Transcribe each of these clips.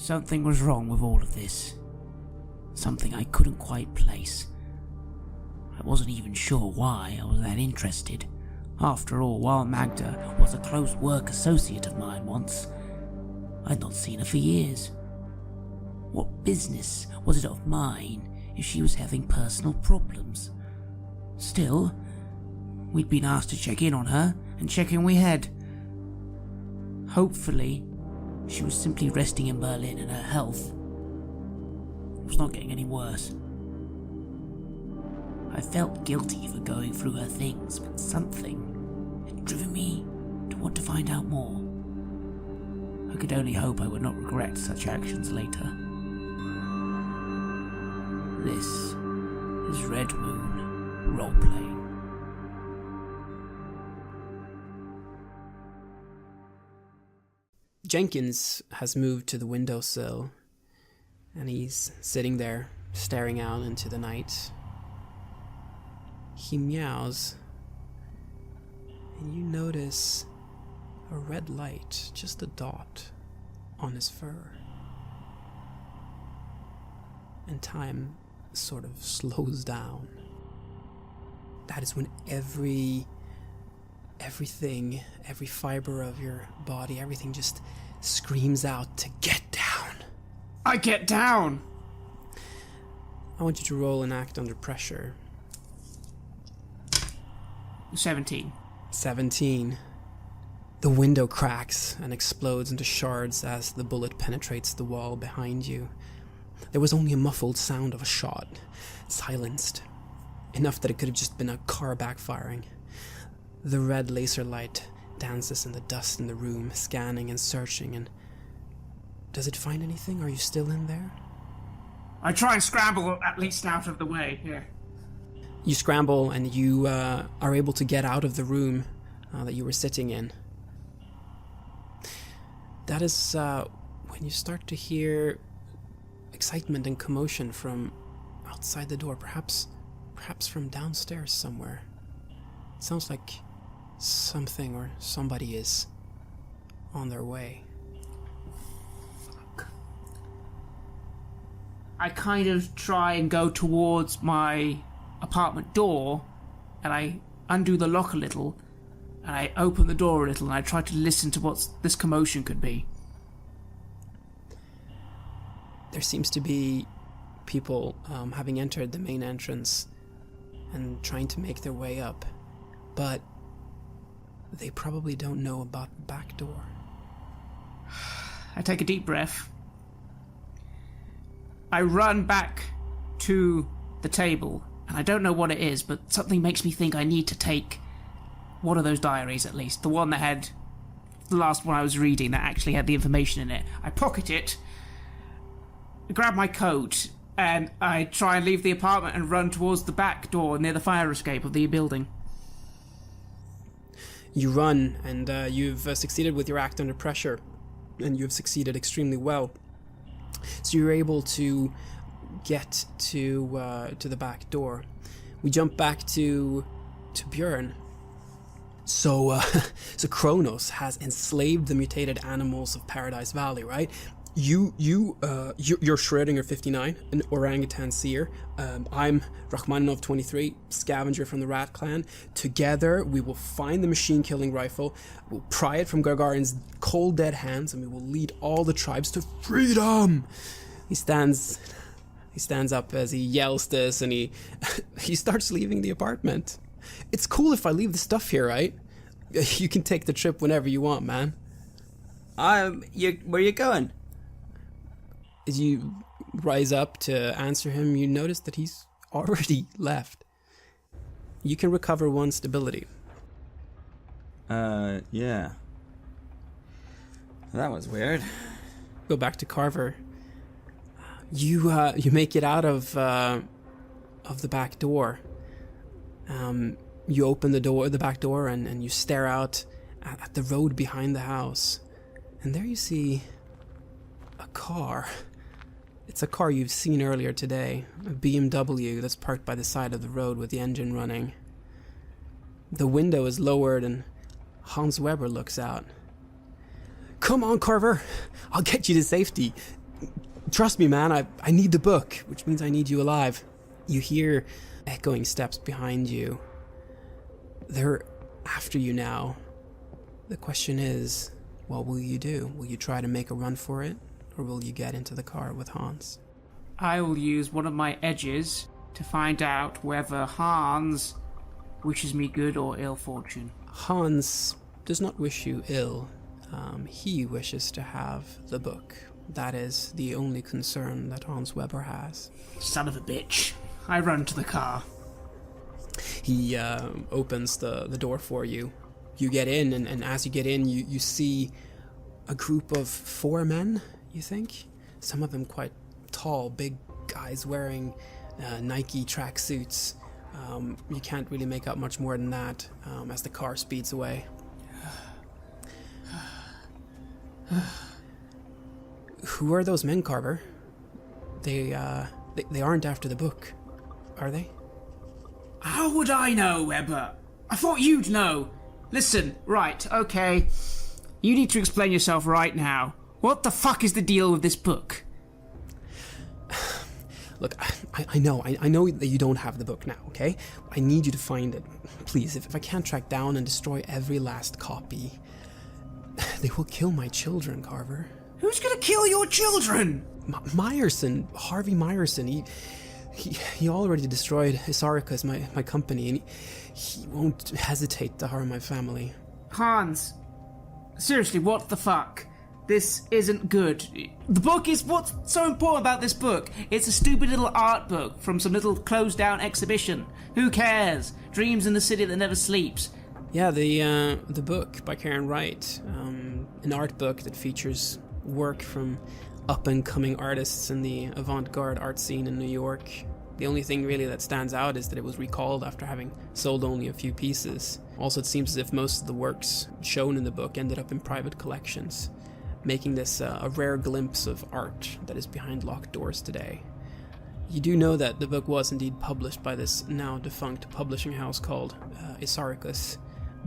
Something was wrong with all of this. Something I couldn't quite place. I wasn't even sure why I was that interested. After all, while Magda was a close work associate of mine once, I'd not seen her for years. What business was it of mine if she was having personal problems? Still, we'd been asked to check in on her, and check in we had. Hopefully, she was simply resting in Berlin and her health was not getting any worse. I felt guilty for going through her things, but something had driven me to want to find out more. I could only hope I would not regret such actions later. This is Red Moon Roleplaying. Jenkins has moved to the windowsill, and he's sitting there, staring out into the night. He meows, and you notice a red light, just a dot, on his fur. And time sort of slows down. That is when everything, every fiber of your body, everything just screams out to get down. I get down! I want you to roll and act under pressure. 17. 17. The window cracks and explodes into shards as the bullet penetrates the wall behind you. There was only a muffled sound of a shot, silenced, enough that it could have just been a car backfiring. The red laser light dances in the dust in the room, scanning and searching, and does it find anything? Are you still in there? I try and scramble at least out of the way, here. You scramble and you are able to get out of the room that you were sitting in. That is when you start to hear excitement and commotion from outside the door, perhaps from downstairs somewhere. It sounds like something or somebody is on their way. Fuck. I kind of try and go towards my apartment door, and I undo the lock a little, and I open the door a little, and I try to listen to what this commotion could be. There seems to be people having entered the main entrance and trying to make their way up, but they probably don't know about the back door. I take a deep breath. I run back to the table, and I don't know what it is, but something makes me think I need to take one of those diaries at least. The one that had the last one I was reading that actually had the information in it. I pocket it, grab my coat, and I try and leave the apartment and run towards the back door near the fire escape of the building. You run, and you've succeeded with your act under pressure, and you've succeeded extremely well. So you're able to get to the back door. We jump back to Burien. So Kronos has enslaved the mutated animals of Paradise Valley, right? You're Schrödinger 59, an orangutan seer. I'm Rachmaninov 23, scavenger from the Rat Clan. Together, we will find the machine-killing rifle, we'll pry it from Gargarin's cold dead hands, and we will lead all the tribes to freedom. He stands up as he yells this, and he starts leaving the apartment. It's cool if I leave the stuff here, right? You can take the trip whenever you want, man. Where are you going? As you rise up to answer him, you notice that he's already left. You can recover one stability. Yeah. That was weird. Go back to Carver. You make it out of the back door. You open the back door, and you stare out at the road behind the house. And there you see a car. It's a car you've seen earlier today, a BMW that's parked by the side of the road with the engine running. The window is lowered, and Hans Weber looks out. Come on, Carver, I'll get you to safety. Trust me, man, I need the book, which means I need you alive. You hear echoing steps behind you. They're after you now. The question is, what will you do? Will you try to make a run for it, or will you get into the car with Hans? I will use one of my edges to find out whether Hans wishes me good or ill fortune. Hans does not wish you ill. He wishes to have the book. That is the only concern that Hans Weber has. Son of a bitch. I run to the car. He opens the door for you. You get in, and as you get in, you see a group of 4 men, you think? Some of them quite tall, big guys wearing Nike tracksuits. You can't really make out much more than that as the car speeds away. Who are those men, Carver? They aren't after the book, are they? How would I know, Weber? I thought you'd know. Listen, right, okay. You need to explain yourself right now. What the fuck is the deal with this book? Look, I know that you don't have the book now, okay? I need you to find it. Please, if I can't track down and destroy every last copy, they will kill my children, Carver. Who's gonna kill your children? Meyerson, Harvey Meyerson, he already destroyed Isaricus, my company, and he won't hesitate to harm my family. Hans, seriously, what the fuck? This isn't good. The book is what's so important about this book. It's a stupid little art book from some little closed down exhibition. Who cares? Dreams in the city that never sleeps. Yeah, the book by Karen Wright, an art book that features work from up-and-coming artists in the avant-garde art scene in New York. The only thing really that stands out is that it was recalled after having sold only a few pieces. Also, it seems as if most of the works shown in the book ended up in private collections, making this a rare glimpse of art that is behind locked doors today. You do know that the book was indeed published by this now defunct publishing house called Isaricus,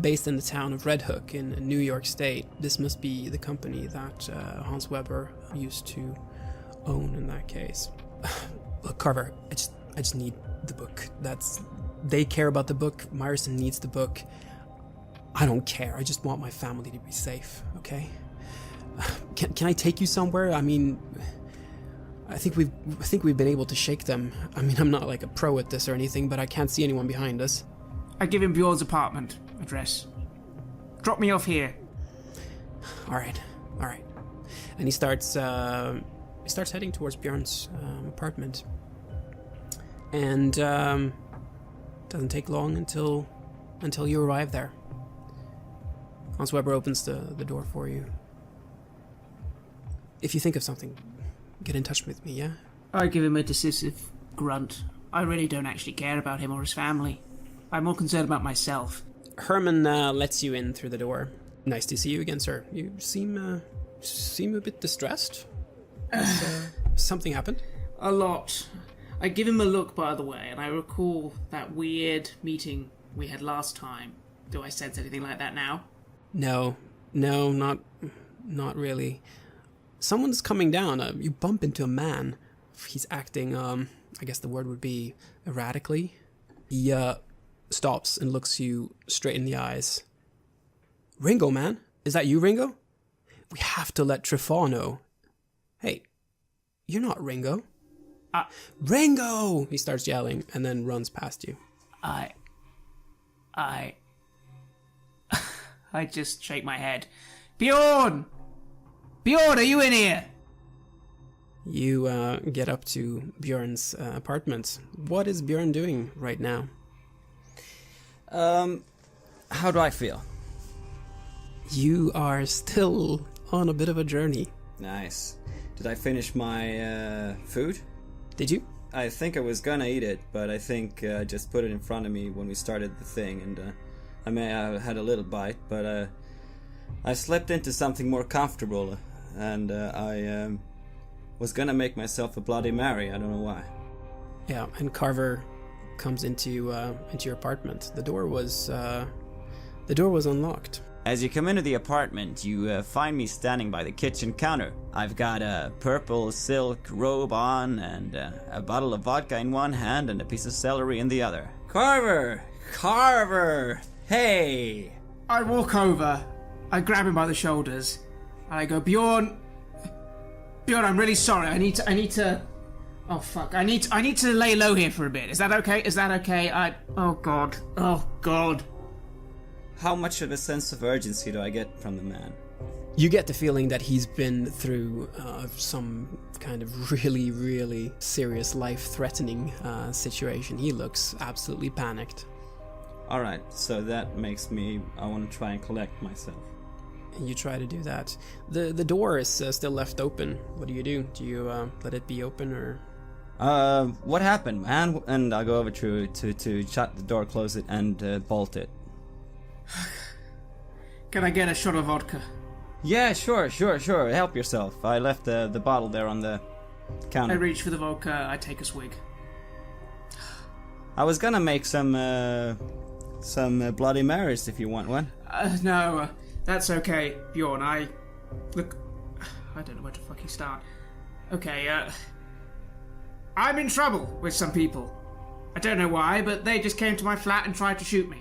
based in the town of Red Hook in New York State. This must be the company that Hans Weber used to own in that case. Look, Carver, I just need the book. They care about the book. Meyerson needs the book. I don't care. I just want my family to be safe, okay? Can I take you somewhere? I mean, I think we've been able to shake them. I mean, I'm not like a pro at this or anything, but I can't see anyone behind us. I give him Bjorn's apartment address. Drop me off here. All right. And he starts heading towards Bjorn's apartment. And doesn't take long until you arrive there. Hans Weber opens the door for you. If you think of something, get in touch with me, yeah? I give him a decisive grunt. I really don't actually care about him or his family. I'm more concerned about myself. Herman lets you in through the door. Nice to see you again, sir. You seem a bit distressed. Something happened? A lot. I give him a look, by the way, and I recall that weird meeting we had last time. Do I sense anything like that now? No, not really. Someone's coming down. You bump into a man. He's acting, I guess the word would be erratically. He stops and looks you straight in the eyes. Ringo, man? Is that you, Ringo? We have to let Truffaut know. Hey, you're not Ringo. Ringo! He starts yelling and then runs past you. I just shake my head. Bjorn! Bjorn, are you in here? You get up to Bjorn's apartment. What is Bjorn doing right now? How do I feel? You are still on a bit of a journey. Nice. Did I finish my food? Did you? I think I was gonna eat it, but I think I just put it in front of me when we started the thing, and I may have had a little bite, but I slipped into something more comfortable, and I was gonna make myself a Bloody Mary. I don't know why. Yeah, and Carver comes into your apartment. The door was unlocked. As you come into the apartment, you find me standing by the kitchen counter. I've got a purple silk robe on and a bottle of vodka in one hand and a piece of celery in the other. Carver! Carver! Hey! I walk over, I grab him by the shoulders, and I go, Bjorn, I'm really sorry. I need to. Oh fuck! I need to lay low here for a bit. Is that okay? Oh god. How much of a sense of urgency do I get from the man? You get the feeling that he's been through some kind of really, really serious life-threatening situation. He looks absolutely panicked. Alright, so that makes me... I want to try and collect myself. And you try to do that. The door is still left open. What do? Do you let it be open, or...? What happened, man? And I'll go over to shut the door, close it, and bolt it. Can I get a shot of vodka? Yeah, sure. Help yourself. I left the bottle there on the counter. I reach for the vodka, I take a swig. I was gonna make some Bloody Marys if you want one. No, that's okay, Bjorn. Look, I don't know where to fucking start. Okay, I'm in trouble with some people. I don't know why, but they just came to my flat and tried to shoot me.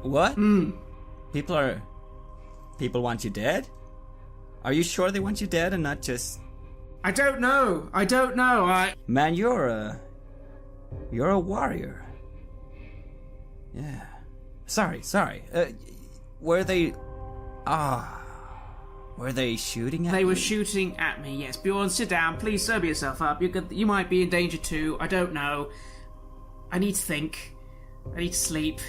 What? People want you dead? Are you sure they want you dead and not just... I don't know. Man, you're a warrior. Yeah. Sorry. Were they shooting at They you? were shooting at me, yes. Bjorn, sit down. Please sober yourself up. You might be in danger too. I don't know. I need to think. I need to sleep.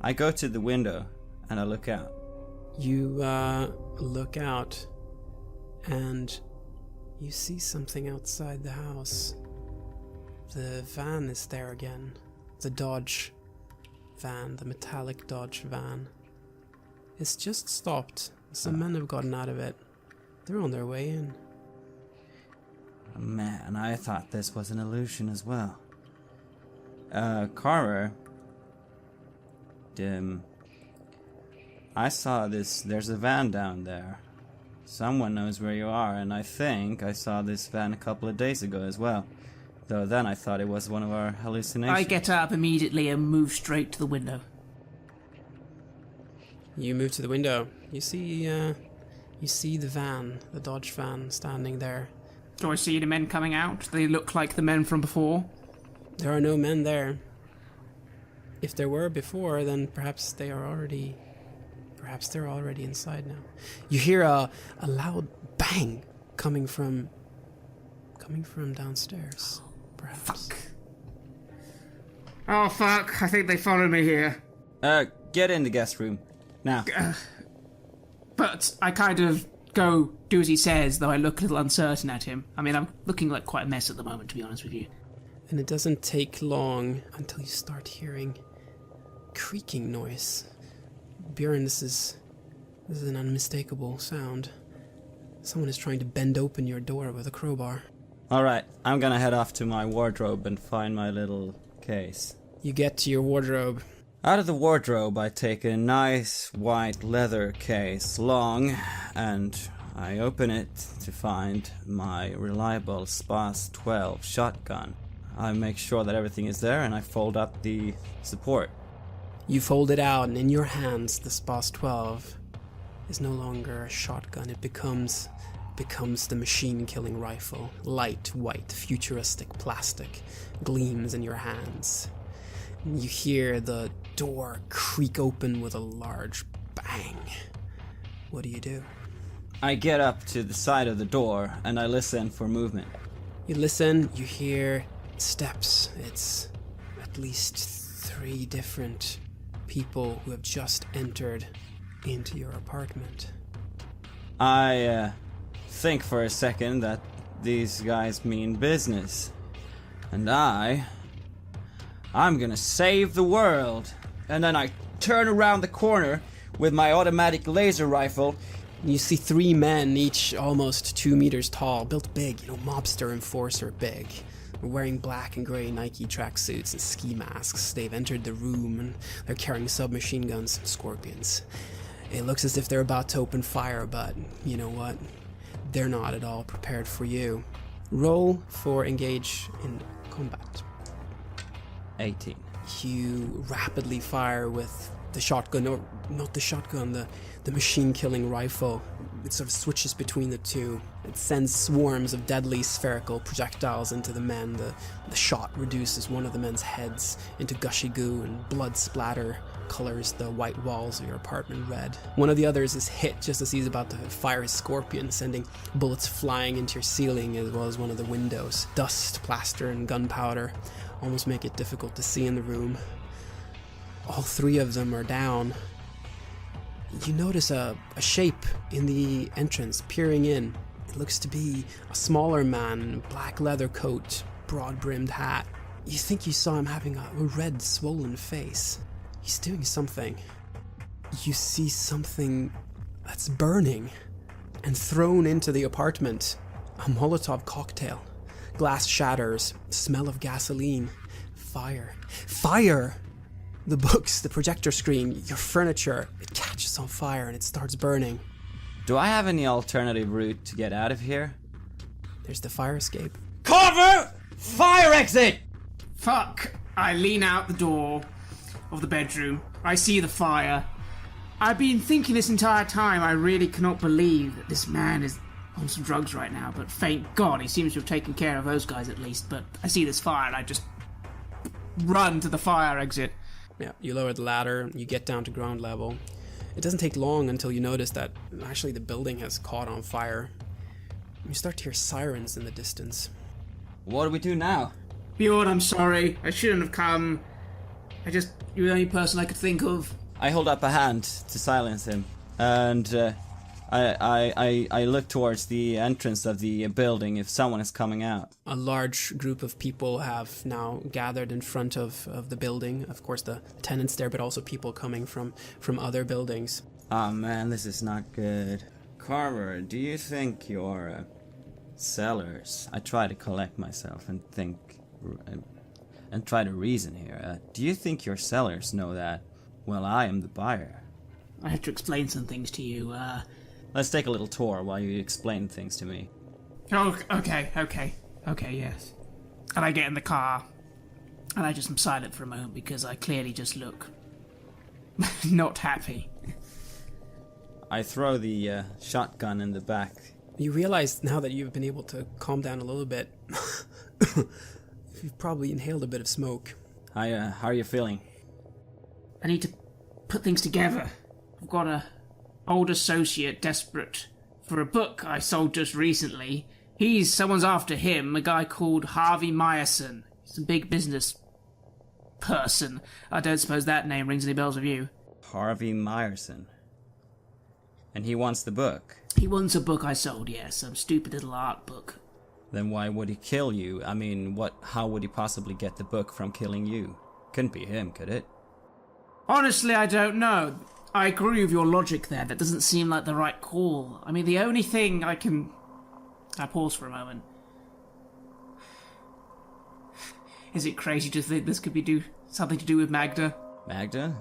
I go to the window and I look out. You look out and you see something outside the house. The van is there again. The Dodge van, the metallic Dodge van. It's just stopped. Some men have gotten out of it. They're on their way in. Man, I thought this was an illusion as well. Carver... I saw this. There's a van down there. Someone knows where you are, and I think I saw this van a couple of days ago as well. Though then I thought it was one of our hallucinations. I get up immediately and move straight to the window. You move to the window. You see the van, the Dodge van, standing there. Do I see the men coming out? They look like the men from before. There are no men there. If there were before, then perhaps they're already inside now. You hear a loud bang coming from downstairs. Perhaps. Fuck. Oh fuck! I think they followed me here. Get in the guest room now. But I kind of go do as he says, though I look a little uncertain at him. I mean, I'm looking like quite a mess at the moment, to be honest with you. And it doesn't take long until you start hearing creaking noise. Burien, this is an unmistakable sound. Someone is trying to bend open your door with a crowbar. Alright, I'm gonna head off to my wardrobe and find my little case. You get to your wardrobe. Out of the wardrobe, I take a nice white leather case, long, and I open it to find my reliable Spas 12 shotgun. I make sure that everything is there, and I fold up the support. You fold it out, and in your hands, the Spas 12 is no longer a shotgun. It becomes the machine-killing rifle. Light, white, futuristic plastic gleams in your hands. And you hear the door creak open with a large bang. What do? I get up to the side of the door, and I listen for movement. You listen, you hear steps. It's at least 3 different people who have just entered into your apartment. I think for a second that these guys mean business. And I'm gonna save the world. And then I turn around the corner with my automatic laser rifle. You see 3 men, each almost 2 meters tall, built big, mobster enforcer big. wearing black and grey Nike tracksuits and ski masks. They've entered the room and they're carrying submachine guns and scorpions. It looks as if they're about to open fire, but you know what? They're not at all prepared for you. Roll for engage in combat. 18. You rapidly fire with the shotgun, or not the shotgun, the machine-killing rifle. It sort of switches between the two. It sends swarms of deadly spherical projectiles into the men. The shot reduces one of the men's heads into gushy goo, and blood splatter colors the white walls of your apartment red. One of the others is hit just as he's about to fire his scorpion, sending bullets flying into your ceiling as well as one of the windows. Dust, plaster, and gunpowder almost make it difficult to see in the room. All three of them are down. You notice a shape in the entrance peering in. It looks to be a smaller man, black leather coat, broad-brimmed hat. You think you saw him having a red, swollen face. He's doing something. You see something that's burning and thrown into the apartment. A Molotov cocktail. Glass shatters. Smell of gasoline. Fire. Fire! The books, the projector screen, your furniture, it catches on fire and it starts burning. Do I have any alternative route to get out of here? There's the fire escape. Cover! Fire exit! Fuck! I lean out the door of the bedroom. I see the fire. I've been thinking this entire time, I really cannot believe that this man is on some drugs right now, but thank God he seems to have taken care of those guys at least. But I see this fire and I just run to the fire exit. Yeah, you lower the ladder, you get down to ground level. It doesn't take long until you notice that actually the building has caught on fire. You start to hear sirens in the distance. What do we do now? Bjorn, I'm sorry. I shouldn't have come. You're the only person I could think of. I hold up a hand to silence him, and I look towards the entrance of the building if someone is coming out. A large group of people have now gathered in front of the building. Of course, the tenants there, but also people coming from other buildings. Oh man, this is not good. Carver, do you think your sellers... I try to collect myself and think... and try to reason here. Do you think your sellers know that, well, I am the buyer? I have to explain some things to you. Let's take a little tour while you explain things to me. Oh, okay, yes. And I get in the car, and I just am silent for a moment because I clearly just look not happy. I throw the shotgun in the back. You realize now that you've been able to calm down a little bit, you've probably inhaled a bit of smoke. How are you feeling? I need to put things together. I've got a old associate desperate for a book I sold just recently. Someone's after him, a guy called Harvey Meyerson. He's a big business person. I don't suppose that name rings any bells with you. Harvey Meyerson. And he wants the book. He wants a book I sold, yes. Some stupid little art book. Then why would he kill you? I mean, how would he possibly get the book from killing you? Couldn't be him, could it? Honestly, I don't know. I agree with your logic there. That doesn't seem like the right call. I mean, the only thing I pause for a moment. Is it crazy to think this could be something to do with Magda? Magda?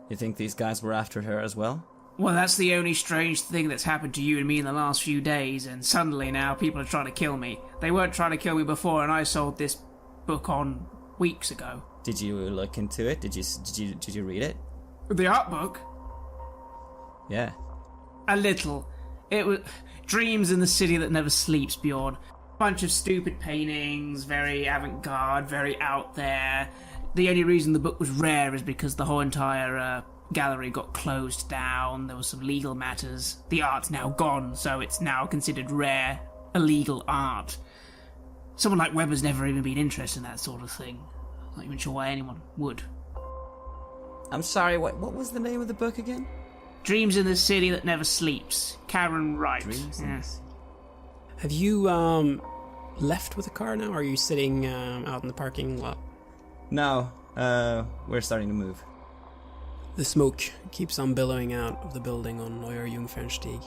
You think these guys were after her as well? Well, that's the only strange thing that's happened to you and me in the last few days, and suddenly now people are trying to kill me. They weren't trying to kill me before, and I sold this book on weeks ago. Did you look into it? Did you read it? The art book? Yeah. A little. It was Dreams in the City That Never Sleeps, Bjorn. Bunch of stupid paintings, very avant-garde, very out there. The only reason the book was rare is because the whole entire gallery got closed down. There was some legal matters. The art's now gone, so it's now considered rare, illegal art. Someone like Weber's never even been interested in that sort of thing. Not even sure why anyone would. I'm sorry, what was the name of the book again? Dreams in the City That Never Sleeps. Karen Wright. Dreams in the City. Have you left with the car now, or are you sitting out in the parking lot? No, we're starting to move. The smoke keeps on billowing out of the building on Neuer Jungfernstieg.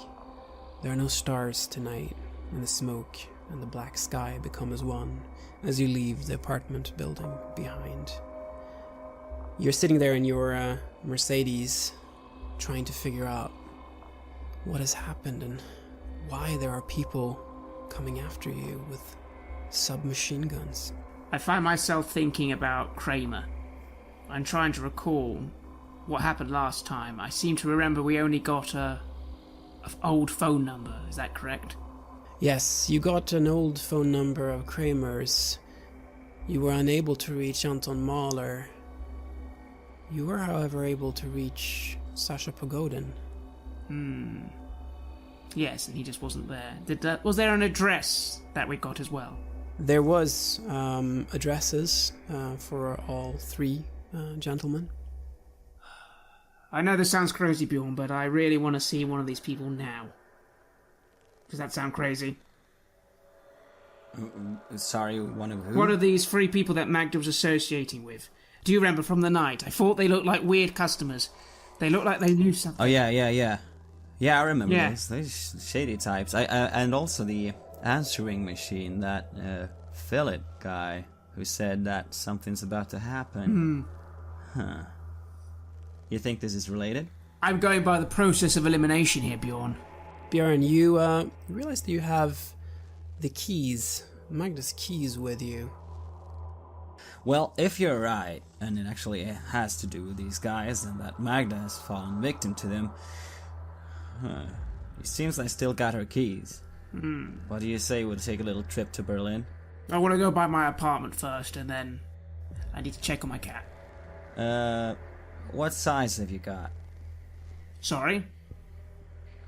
There are no stars tonight, and the smoke and the black sky become as one as you leave the apartment building behind. You're sitting there in your Mercedes, trying to figure out what has happened and why there are people coming after you with submachine guns. I find myself thinking about Kramer. I'm trying to recall what happened last time. I seem to remember we only got a old phone number. Is that correct? Yes, you got an old phone number of Kramer's. You were unable to reach Anton Mahler. You were, however, able to reach Sasha Pogodin. Yes, and he just wasn't there. Was there an address that we got as well? There was addresses for all three gentlemen. I know this sounds crazy, Bjorn, but I really want to see one of these people now. Does that sound crazy? Sorry, one of who? One of these three people that Magda was associating with. Do you remember from the night? I thought they looked like weird customers. They looked like they knew something. Oh, yeah. Yeah, I remember Yeah. those shady types. And also the answering machine, that Philip guy who said that something's about to happen. Huh. You think this is related? I'm going by the process of elimination here, Bjorn. Bjorn, you realize that you have the keys, Magda's keys with you. Well, if you're right, and it actually has to do with these guys, and that Magda has fallen victim to them, it seems I still got her keys. What do you say we'll take a little trip to Berlin? I want to go by my apartment first, and then I need to check on my cat. What size have you got? Sorry?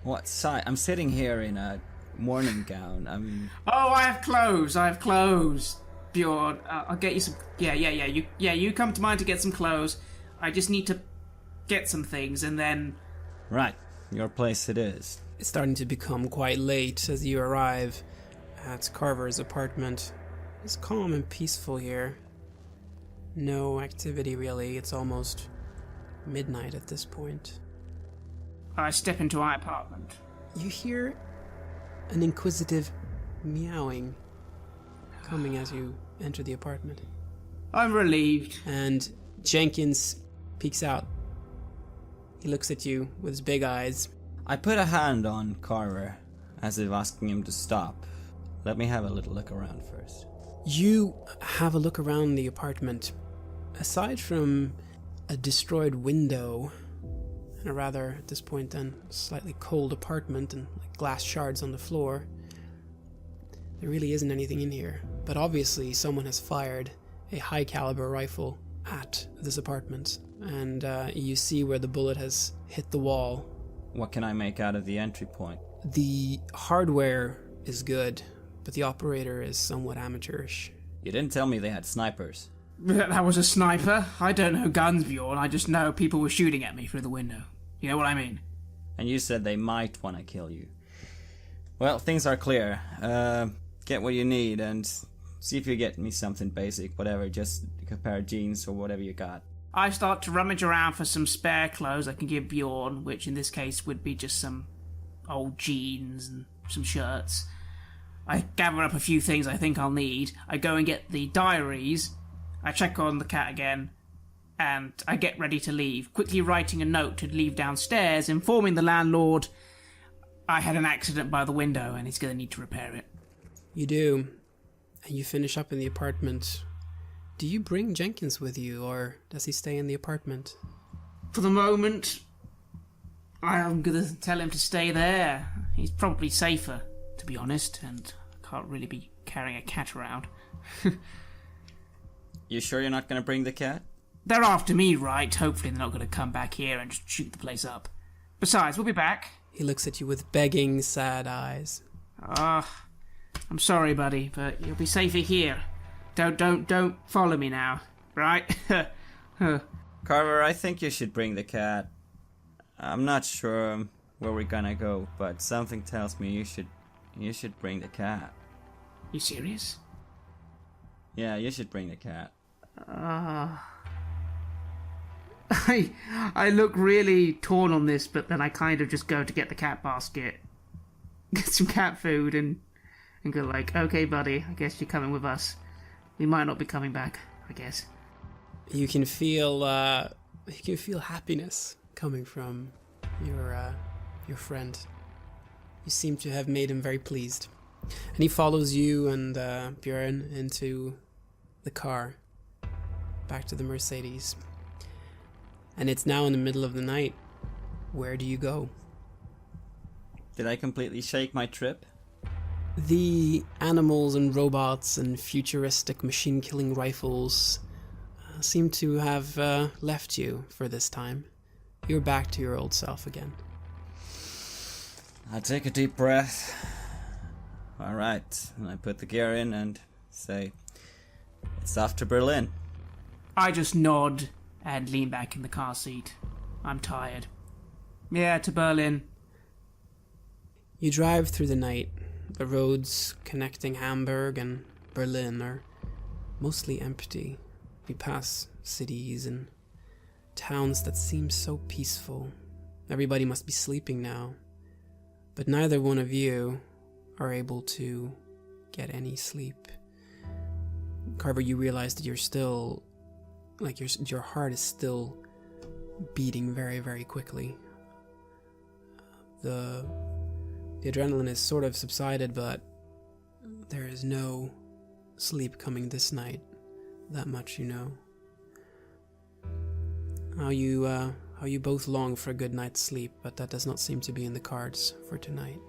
What size? I'm sitting here in a morning gown. I mean... Oh, I have clothes. Bjorn, I'll get you some... Yeah, you come to mine to get some clothes. I just need to get some things, and then... Right. Your place it is. It's starting to become quite late as you arrive at Carver's apartment. It's calm and peaceful here. No activity, really. It's almost midnight at this point. I step into my apartment. You hear an inquisitive meowing coming as you enter the apartment. I'm relieved. And Jenkins peeks out. He looks at you with his big eyes. I put a hand on Carver, as if asking him to stop. Let me have a little look around first. You have a look around the apartment. Aside from a destroyed window, and a rather, at this point then, slightly cold apartment and like glass shards on the floor, there really isn't anything in here. But obviously someone has fired a high caliber rifle at this apartment, and you see where the bullet has hit the wall. What can I make out of the entry point? The hardware is good, but the operator is somewhat amateurish. You didn't tell me they had snipers. That was a sniper. I don't know guns, Bjorn. I just know people were shooting at me through the window. You know what I mean? And you said they might want to kill you. Well, things are clear. Get what you need and see if you get me something basic, whatever, just a pair of jeans or whatever you got. I start to rummage around for some spare clothes I can give Bjorn, which in this case would be just some old jeans and some shirts. I gather up a few things I think I'll need. I go and get the diaries. I check on the cat again. And I get ready to leave, quickly writing a note to leave downstairs, informing the landlord I had an accident by the window and he's going to need to repair it. You do, and you finish up in the apartment. Do you bring Jenkins with you, or does he stay in the apartment? For the moment, I'm going to tell him to stay there. He's probably safer, to be honest, and I can't really be carrying a cat around. You sure you're not going to bring the cat? They're after me, right? Hopefully they're not going to come back here and just shoot the place up. Besides, we'll be back. He looks at you with begging, sad eyes. I'm sorry, buddy, but you'll be safer here. Don't follow me now, right? Carver, I think you should bring the cat. I'm not sure where we're gonna go, but something tells me you should bring the cat. You serious? Yeah, you should bring the cat. I look really torn on this, but then I kind of just go to get the cat basket, get some cat food, and and go like, okay, buddy, I guess you're coming with us. We might not be coming back, I guess. You can feel happiness coming from your friend. You seem to have made him very pleased. And he follows you and Burien into the car, back to the Mercedes. And it's now in the middle of the night. Where do you go? Did I completely shake my trip? The animals and robots and futuristic machine-killing rifles seem to have left you for this time. You're back to your old self again. I take a deep breath. Alright, and I put the gear in and say, it's off to Berlin. I just nod and lean back in the car seat. I'm tired. Yeah, to Berlin. You drive through the night. The roads connecting Hamburg and Berlin are mostly empty. You pass cities and towns that seem so peaceful. Everybody must be sleeping now. But neither one of you are able to get any sleep. Carver, you realize that you're still, like your heart is still beating very, very quickly. The adrenaline is sort of subsided, but there is no sleep coming this night. That much you know. How you both long for a good night's sleep, but that does not seem to be in the cards for tonight.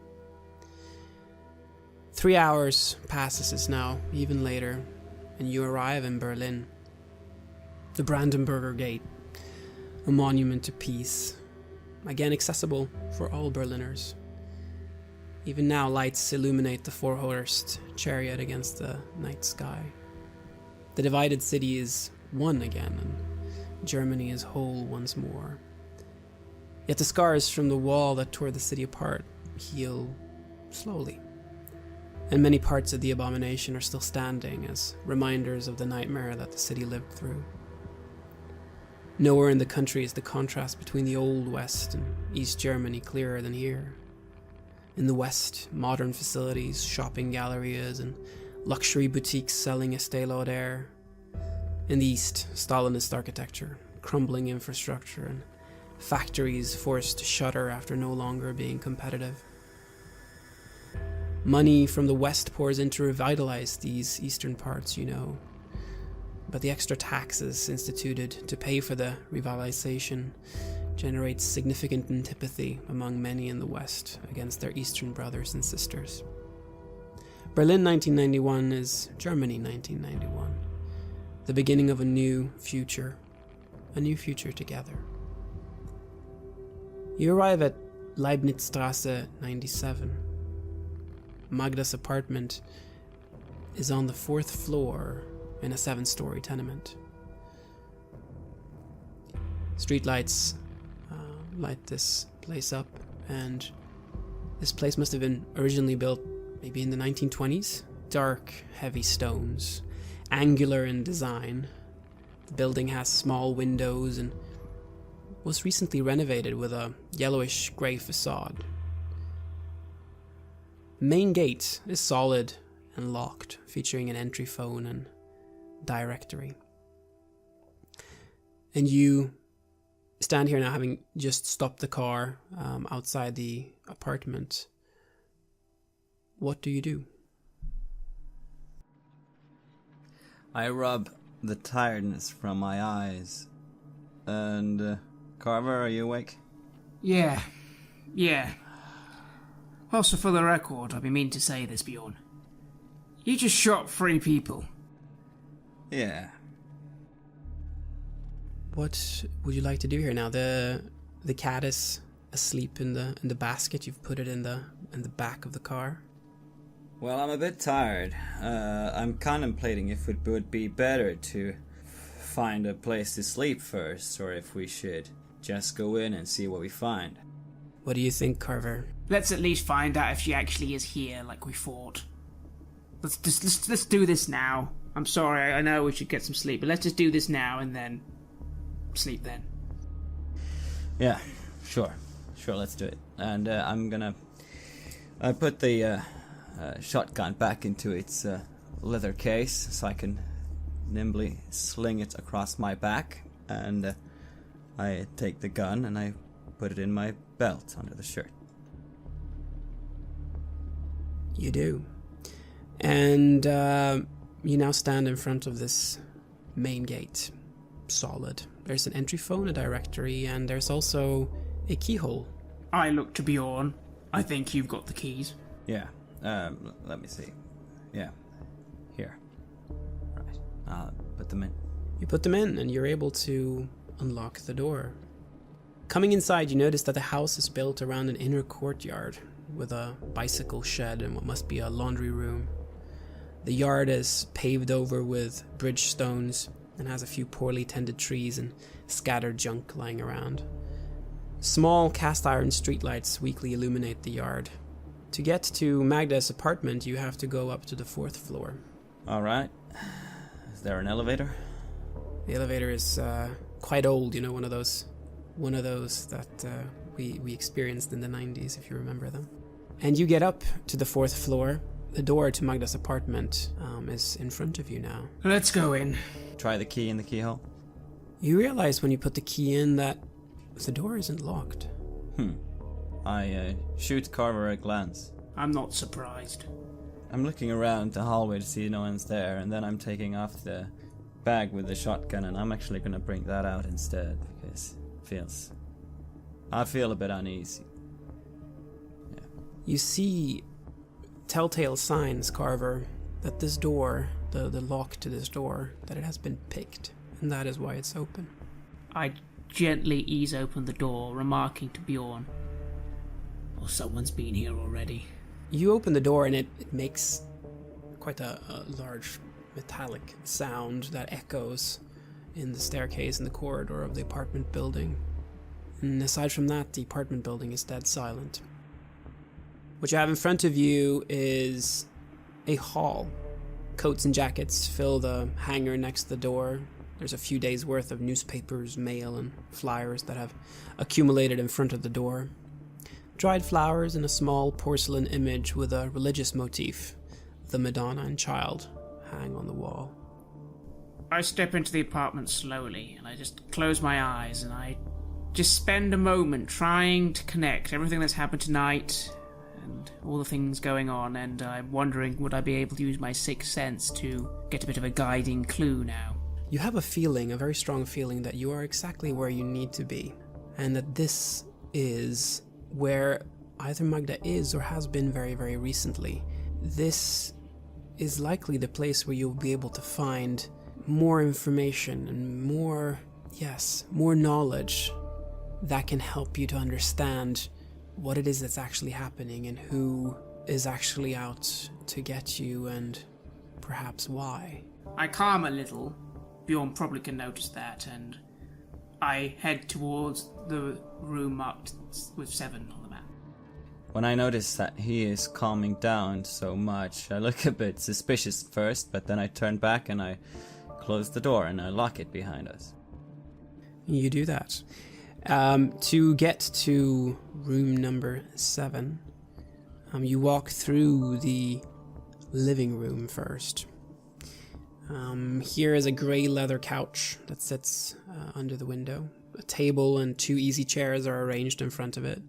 3 hours passes now, even later, and you arrive in Berlin. The Brandenburger Gate, a monument to peace, again accessible for all Berliners. Even now, lights illuminate the four-horsed chariot against the night sky. The divided city is one again, and Germany is whole once more. Yet the scars from the wall that tore the city apart heal slowly, and many parts of the abomination are still standing as reminders of the nightmare that the city lived through. Nowhere in the country is the contrast between the Old West and East Germany clearer than here. In the West, modern facilities, shopping galleries, and luxury boutiques selling Estée Lauder. In the East, Stalinist architecture, crumbling infrastructure, and factories forced to shutter after no longer being competitive. Money from the West pours in to revitalize these eastern parts, you know. But the extra taxes instituted to pay for the revitalization generates significant antipathy among many in the West against their Eastern brothers and sisters. Berlin 1991 is Germany 1991. The beginning of a new future together. You arrive at Leibnizstrasse 97. Magda's apartment is on the 4th floor in a 7-story tenement. Streetlights light this place up, and this place must have been originally built maybe in the 1920s. Dark, heavy stones, angular in design. The building has small windows and was recently renovated with a yellowish grey facade. The main gate is solid and locked, featuring an entry phone and directory. And you stand here now, having just stopped the car outside the apartment. What do you do? I rub the tiredness from my eyes. And, Carver, are you awake? Yeah. Also, for the record, I've been meaning to say this, Bjorn. You just shot 3 people. Yeah. What would you like to do here now? The cat is asleep in the basket. You've put it in the back of the car. Well, I'm a bit tired. I'm contemplating if it would be better to find a place to sleep first, or if we should just go in and see what we find. What do you think, Carver? Let's at least find out if she actually is here, like we thought. Let's do this now. I'm sorry, I know we should get some sleep, but let's just do this now and then sleep then. Yeah, sure, let's do it. And I put the shotgun back into its leather case so I can nimbly sling it across my back, and I take the gun and I put it in my belt under the shirt. You do. And you now stand in front of this main gate. Solid. There's an entry phone, a directory, and there's also a keyhole. I look to Bjorn. I think you've got the keys. Yeah. Let me see. Yeah. Here. Right. I'll put them in. You put them in, and you're able to unlock the door. Coming inside, you notice that the house is built around an inner courtyard with a bicycle shed and what must be a laundry room. The yard is paved over with bridge stones and has a few poorly tended trees and scattered junk lying around. Small cast iron streetlights weakly illuminate the yard. To get to Magda's apartment, you have to go up to the 4th floor. Alright. Is there an elevator? The elevator is quite old, one of those that we experienced in the 90s, if you remember them. And you get up to the 4th floor. The door to Magda's apartment is in front of you now. Let's go in. Try the key in the keyhole. You realize when you put the key in that the door isn't locked. I shoot Carver a glance. I'm not surprised. I'm looking around the hallway to see no one's there, and then I'm taking off the bag with the shotgun, and I'm actually going to bring that out instead, because I feel a bit uneasy. Yeah. You see telltale signs, Carver, that this door, the lock to this door, that it has been picked, and that is why it's open. I gently ease open the door, remarking to Bjorn, "Well, someone's been here already." You open the door and it makes quite a large metallic sound that echoes in the staircase and the corridor of the apartment building. And aside from that, the apartment building is dead silent. What you have in front of you is a hall. Coats and jackets fill the hanger next to the door. There's a few days' worth of newspapers, mail, and flyers that have accumulated in front of the door. Dried flowers and a small porcelain image with a religious motif, the Madonna and Child, hang on the wall. I step into the apartment slowly, and I just close my eyes, and I just spend a moment trying to connect everything that's happened tonight and all the things going on, and I'm wondering, would I be able to use my sixth sense to get a bit of a guiding clue now? You have a feeling, a very strong feeling, that you are exactly where you need to be, and that this is where either Magda is or has been very, very recently. This is likely the place where you'll be able to find more information and more knowledge that can help you to understand what it is that's actually happening and who is actually out to get you and perhaps why. I calm a little. Bjorn probably can notice that, and I head towards the room marked with 7 on the map. When I notice that he is calming down so much, I look a bit suspicious at first, but then I turn back and I close the door and I lock it behind us. You do that. To get to room number 7, you walk through the living room first. Here is a grey leather couch that sits under the window. A table and 2 easy chairs are arranged in front of it.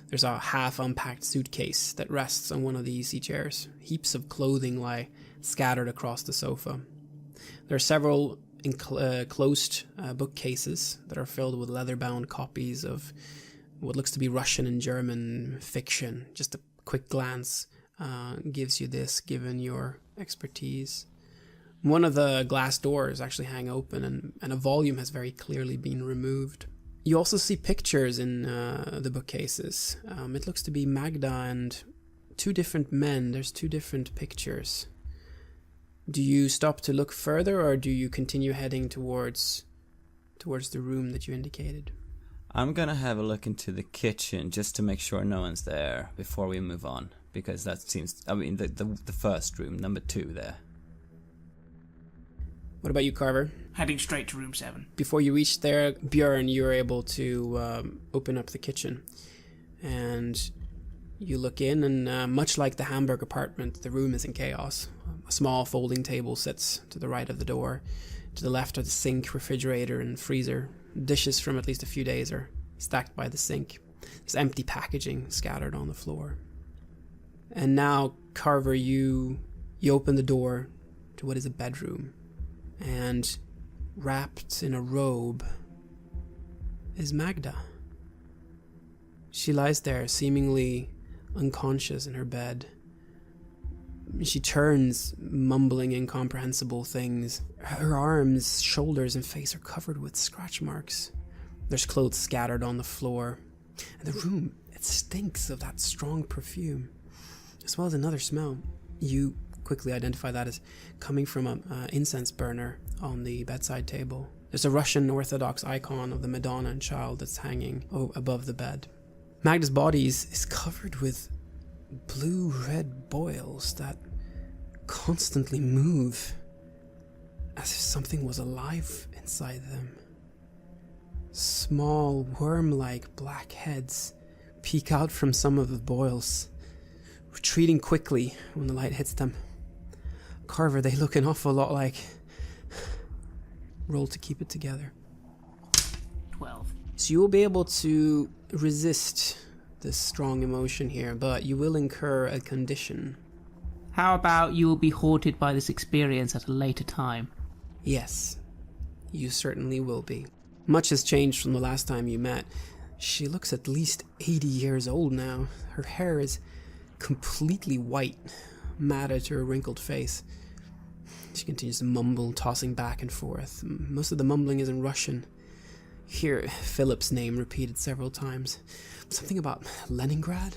There's a half-unpacked suitcase that rests on one of the easy chairs. Heaps of clothing lie scattered across the sofa. There are several enclosed bookcases that are filled with leather-bound copies of what looks to be Russian and German fiction. Just a quick glance gives you this, given your expertise. One of the glass doors actually hang open, and a volume has very clearly been removed. You also see pictures in the bookcases. It looks to be Magda and 2 different men. There's 2 different pictures. Do you stop to look further, or do you continue heading towards the room that you indicated? I'm gonna have a look into the kitchen just to make sure no one's there before we move on, because that seems, the first room, number 2 there. What about you, Carver? Heading straight to room 7. Before you reach there, Bjorn, you're able to open up the kitchen. And You look in, and much like the Hamburg apartment, the room is in chaos. A small folding table sits to the right of the door. To the left are the sink, refrigerator, and freezer. Dishes from at least a few days are stacked by the sink. There's empty packaging scattered on the floor. And now, Carver, you open the door to what is a bedroom. And wrapped in a robe is Magda. She lies there, seemingly unconscious in her bed. She turns, mumbling incomprehensible things. Her arms, shoulders, and face are covered with scratch marks. There's clothes scattered on the floor. And the room, it stinks of that strong perfume, as well as another smell. You quickly identify that as coming from an incense burner on the bedside table. There's a Russian Orthodox icon of the Madonna and Child that's hanging above the bed. Magda's body is covered with blue-red boils that constantly move, as if something was alive inside them. Small, worm-like black heads peek out from some of the boils, retreating quickly when the light hits them. Carver, they look an awful lot like... Roll to keep it together. 12. So you will be able to resist this strong emotion here, but you will incur a condition. How about you will be haunted by this experience at a later time? Yes, you certainly will be. Much has changed from the last time you met. She looks at least 80 years old now. Her hair is completely white, matted to her wrinkled face. She continues to mumble, tossing back and forth. Most of the mumbling is in Russian. Hear Philip's name repeated several times. Something about Leningrad,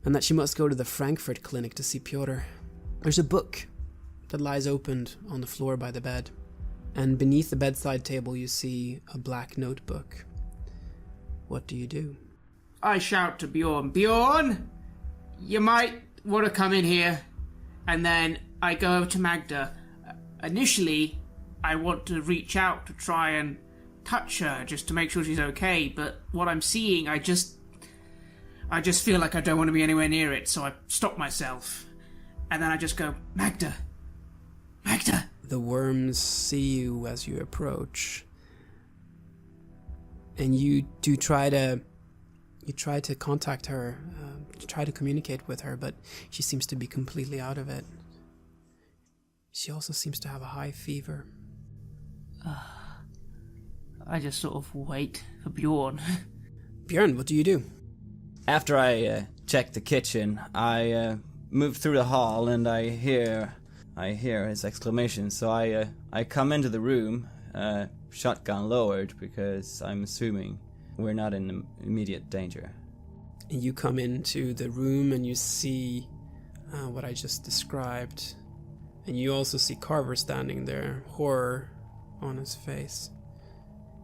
and that she must go to the Frankfurt clinic to see Pyotr. There's a book that lies opened on the floor by the bed, and beneath the bedside table you see a black notebook. What do you do? I shout to Bjorn, Bjorn, you might want to come in here. And then I go over to Magda. Initially, I want to reach out to try and touch her just to make sure she's okay, but what I'm seeing, I just feel like I don't want to be anywhere near it, so I stop myself. And then I just go, Magda! Magda! The worms see you as you approach, and you try to contact her, try to communicate with her, but she seems to be completely out of it. She also seems to have a high fever. I just sort of wait for Bjorn. Bjorn, what do you do? After I check the kitchen, I move through the hall and I hear his exclamation. So I come into the room, shotgun lowered, because I'm assuming we're not in immediate danger. You come into the room and you see what I just described. And you also see Carver standing there, horror on his face.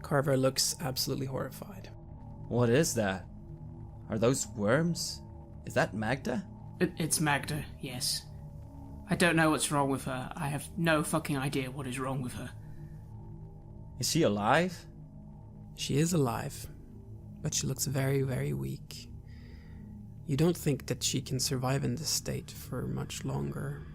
Carver looks absolutely horrified. What is that? Are those worms? Is that Magda? It's Magda, yes. I don't know what's wrong with her. I have no fucking idea what is wrong with her. Is she alive? She is alive, but she looks very, very weak. You don't think that she can survive in this state for much longer.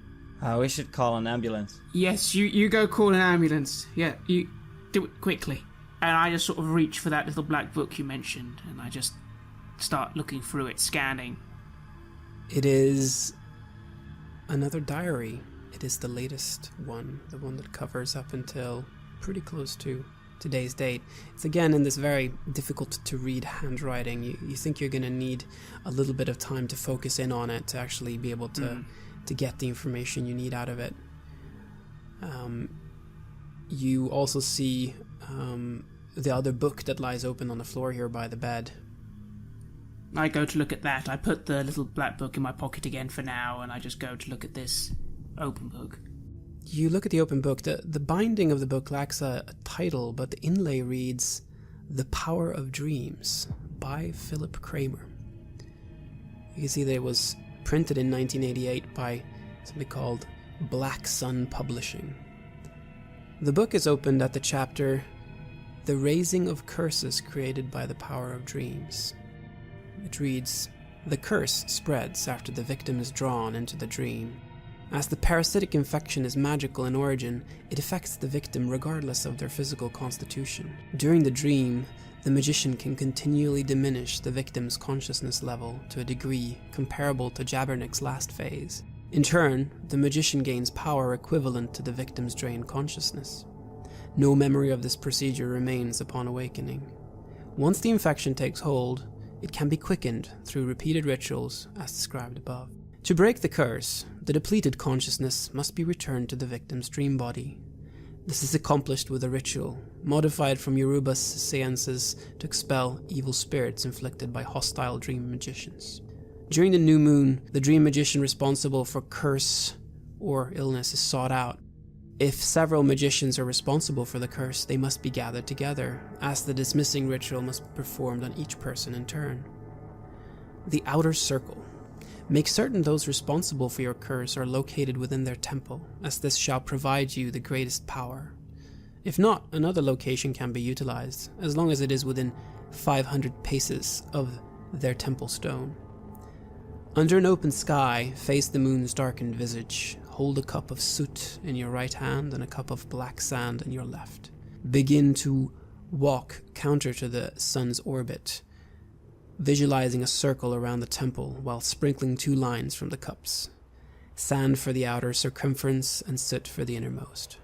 We should call an ambulance. Yes, you go call an ambulance. Yeah, you do it quickly. And I just sort of reach for that little black book you mentioned, and I just start looking through it, scanning. It is another diary. It is the latest one, the one that covers up until pretty close to today's date. It's again in this very difficult to read handwriting. You think you're going to need a little bit of time to focus in on it to actually be able to get the information you need out of it. You also see the other book that lies open on the floor here by the bed. I go to look at that. I put the little black book in my pocket again for now, and I just go to look at this open book. You look at the open book. The binding of the book lacks a title, but the inlay reads The Power of Dreams by Philip Kramer. You can see that it was printed in 1988 by something called Black Sun Publishing. The book is opened at the chapter The Raising of Curses Created by the Power of Dreams. It reads, The curse spreads after the victim is drawn into the dream. As the parasitic infection is magical in origin, it affects the victim regardless of their physical constitution. During the dream, the magician can continually diminish the victim's consciousness level to a degree comparable to Jabbernick's last phase. In turn, the magician gains power equivalent to the victim's drained consciousness. No memory of this procedure remains upon awakening. Once the infection takes hold, it can be quickened through repeated rituals as described above. To break the curse, the depleted consciousness must be returned to the victim's dream body. This is accomplished with a ritual, modified from Yoruba's seances to expel evil spirits inflicted by hostile dream magicians. During the new moon, the dream magician responsible for curse or illness is sought out. If several magicians are responsible for the curse, they must be gathered together, as the dismissing ritual must be performed on each person in turn. The outer circle. Make certain those responsible for your curse are located within their temple, as this shall provide you the greatest power. If not, another location can be utilized, as long as it is within 500 paces of their temple stone. Under an open sky, face the moon's darkened visage. Hold a cup of soot in your right hand and a cup of black sand in your left. Begin to walk counter to the sun's orbit, visualizing a circle around the temple while sprinkling 2 lines from the cups. Sand for the outer circumference and soot for the innermost.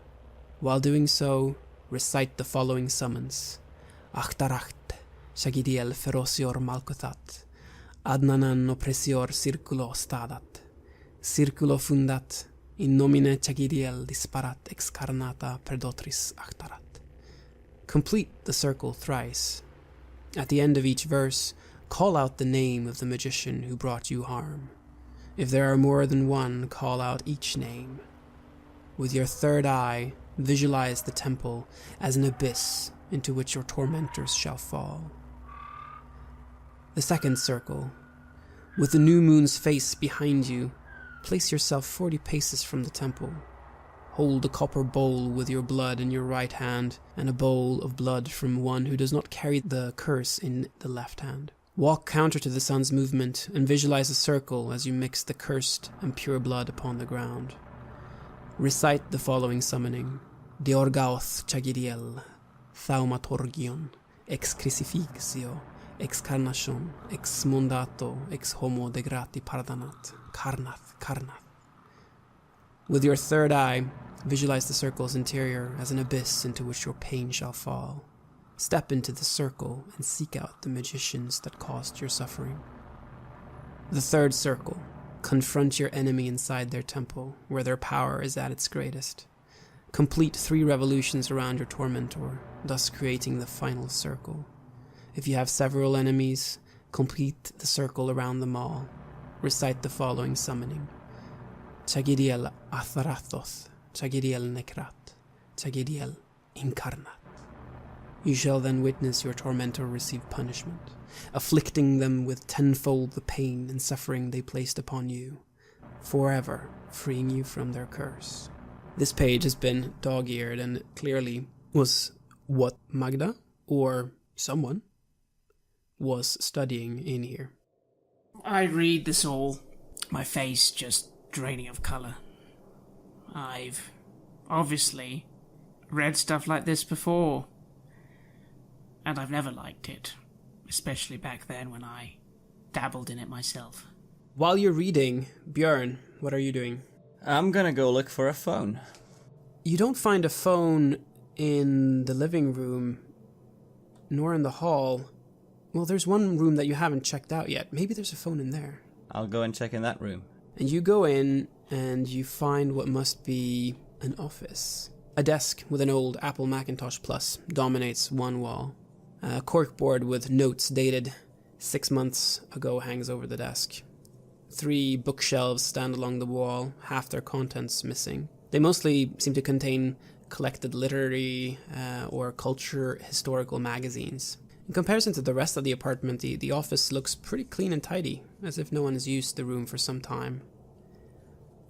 While doing so, recite the following summons. Achtaracht, shagidiel ferocior malkothat, adnanan oppressior circulo stadat, circulo fundat, in nomine chagidiel disparat excarnata perdotris achtarat. Complete the circle thrice. At the end of each verse, call out the name of the magician who brought you harm. If there are more than one, call out each name. With your third eye, visualize the temple as an abyss into which your tormentors shall fall. The second circle. With the new moon's face behind you, place yourself 40 paces from the temple. Hold a copper bowl with your blood in your right hand and a bowl of blood from one who does not carry the curse in the left hand. Walk counter to the sun's movement and visualize a circle as you mix the cursed and pure blood upon the ground. Recite the following summoning. Deorgaoth chagidiel, thaumatorgion, ex crucifixio, ex carnation, ex mundato, ex homo de grati pardanat, carnath. With your third eye, visualize the circle's interior as an abyss into which your pain shall fall. Step into the circle and seek out the magicians that caused your suffering. The third circle. Confront your enemy inside their temple, where their power is at its greatest. Complete 3 revolutions around your tormentor, thus creating the final circle. If you have several enemies, complete the circle around them all. Recite the following summoning. Chagidiel Atharathos, Chagidiel Nekrat, Chagidiel Incarnat. You shall then witness your tormentor receive punishment, afflicting them with tenfold the pain and suffering they placed upon you, forever freeing you from their curse. This page has been dog-eared and clearly was what Magda, or someone, was studying in here. I read this all, my face just draining of colour. I've obviously read stuff like this before, and I've never liked it, especially back then when I dabbled in it myself. While you're reading, Björn, what are you doing? I'm gonna go look for a phone. You don't find a phone in the living room, nor in the hall. Well, there's one room that you haven't checked out yet. Maybe there's a phone in there. I'll go and check in that room. And you go in, and you find what must be an office. A desk with an old Apple Macintosh Plus dominates one wall. A corkboard with notes dated 6 months ago hangs over the desk. 3 bookshelves stand along the wall, half their contents missing. They mostly seem to contain collected literary or culture historical magazines. In comparison to the rest of the apartment, the office looks pretty clean and tidy, as if no one has used the room for some time.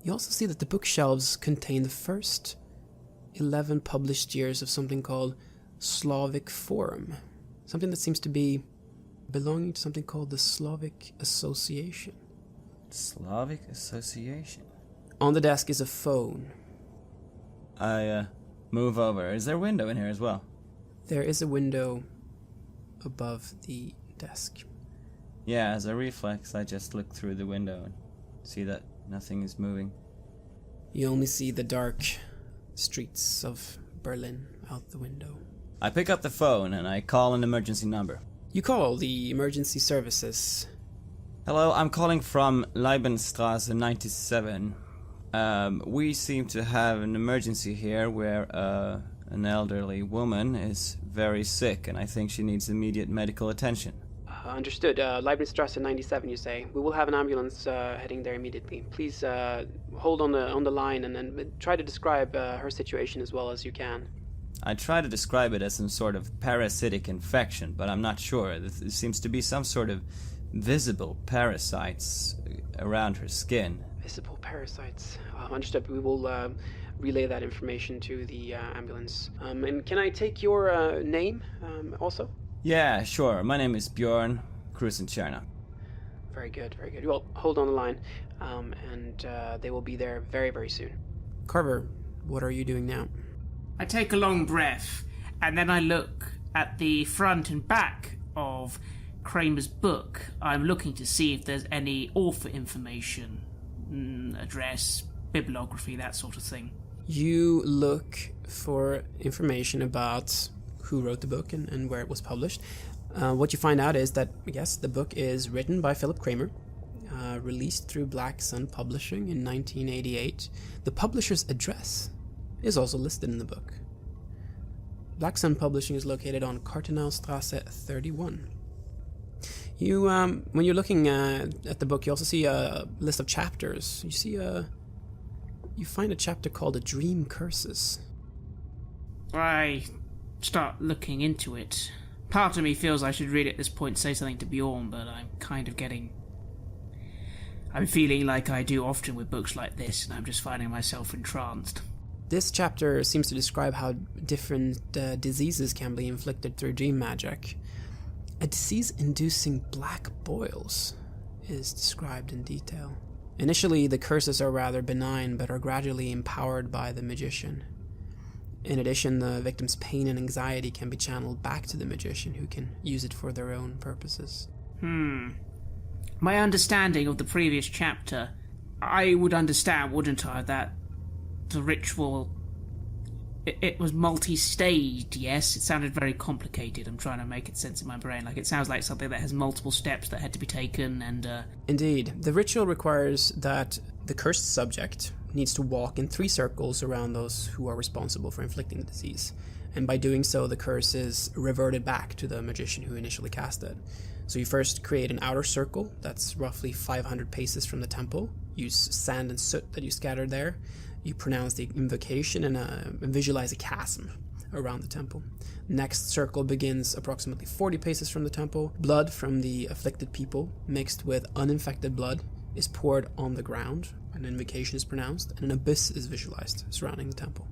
You also see that the bookshelves contain the first 11 published years of something called Slavic Forum, something that seems to be belonging to something called the Slavic Association. Slavic Association. On the desk is a phone. I move over. Is there a window in here as well? There is a window above the desk. Yeah, as a reflex, I just look through the window and see that nothing is moving. You only see the dark streets of Berlin out the window. I pick up the phone and I call an emergency number. You call the emergency services. Hello, I'm calling from Leibenstrasse 97. We seem to have an emergency here where an elderly woman is very sick and I think she needs immediate medical attention. Understood. Leibnizstrasse 97, you say. We will have an ambulance heading there immediately. Please hold on the line and then try to describe her situation as well as you can. I try to describe it as some sort of parasitic infection, but I'm not sure. There seems to be some sort of visible parasites around her skin. Visible parasites. Understood. We will relay that information to the ambulance. And can I take your name also? Yeah, sure. My name is Bjorn Krusencherna. Very good, very good. Well, hold on the line, and they will be there very, very soon. Carver, what are you doing now? I take a long breath, and then I look at the front and back of Kramer's book. I'm looking to see if there's any author information, address, bibliography, that sort of thing. You look for information about who wrote the book and where it was published. What you find out is that, yes, the book is written by Philip Kramer, released through Black Sun Publishing in 1988. The publisher's address is also listed in the book. Black Sun Publishing is located on Kartenaustrasse 31. You, when you're looking at the book, you also see a list of chapters. You find a chapter called "A Dream Curses." I start looking into it. Part of me feels I should really at this point say something to Bjorn, but I'm feeling like I do often with books like this, and I'm just finding myself entranced. This chapter seems to describe how different diseases can be inflicted through dream magic. A disease inducing black boils is described in detail. Initially, the curses are rather benign, but are gradually empowered by the magician. In addition, the victim's pain and anxiety can be channeled back to the magician, who can use it for their own purposes. My understanding of the previous chapter, I would understand, wouldn't I, that the ritual, it was multi-staged, yes? It sounded very complicated. I'm trying to make it sense in my brain. Like, it sounds like something that has multiple steps that had to be taken, and Indeed. The ritual requires that the cursed subject needs to walk in 3 circles around those who are responsible for inflicting the disease. And by doing so, the curse is reverted back to the magician who initially cast it. So you first create an outer circle that's roughly 500 paces from the temple. Use sand and soot that you scattered there. You pronounce the invocation and visualize a chasm around the temple. Next circle begins approximately 40 paces from the temple. Blood from the afflicted people, mixed with uninfected blood, is poured on the ground. An invocation is pronounced, and an abyss is visualized surrounding the temple.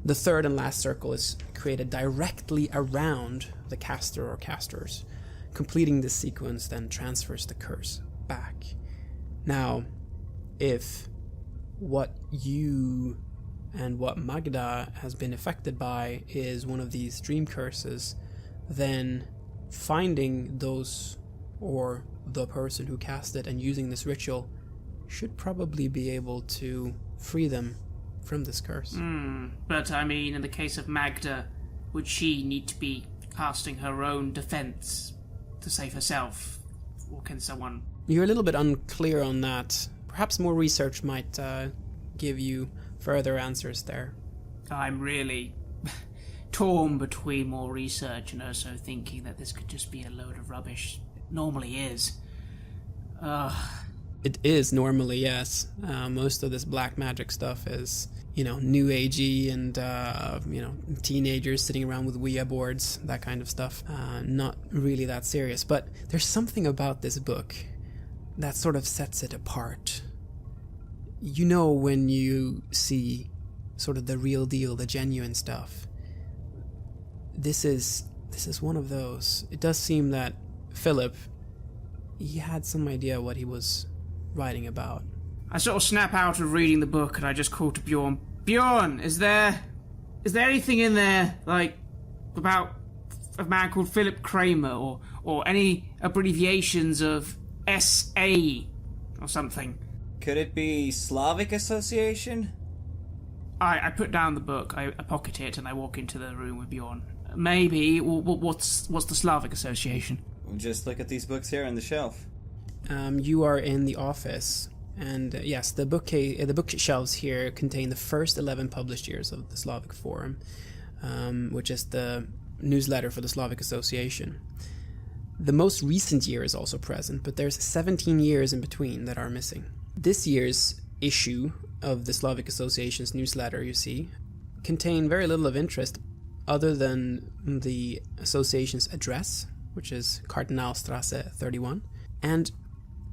The third and last circle is created directly around the caster or casters. Completing this sequence then transfers the curse back. Now, if what you and what Magda has been affected by is one of these dream curses, then finding those or the person who cast it and using this ritual should probably be able to free them from this curse. But I mean, in the case of Magda, would she need to be casting her own defense to save herself? Or can someone... You're a little bit unclear on that. Perhaps more research might give you further answers there. I'm really torn between more research and also thinking that this could just be a load of rubbish. It normally is. It is normally, yes. Most of this black magic stuff is, new agey and, teenagers sitting around with Ouija boards, that kind of stuff. Not really that serious. But there's something about this book that sort of sets it apart. You know when you see sort of the real deal, the genuine stuff. This is one of those. It does seem that Philip, he had some idea what he was writing about. I sort of snap out of reading the book and I just call to Bjorn. Bjorn, is there anything in there, like, about a man called Philip Kramer or any abbreviations of SA or something? Could it be Slavic Association? I put down the book, I pocket it, and I walk into the room with Bjorn. Maybe. What's the Slavic Association? Just look at these books here on the shelf. You are in the office, and yes, the bookshelves here contain the first 11 published years of the Slavic Forum, which is the newsletter for the Slavic Association. The most recent year is also present, but there's 17 years in between that are missing. This year's issue of the Slavic Association's newsletter, you see, contain very little of interest other than the association's address, which is Kardinalstrasse 31. And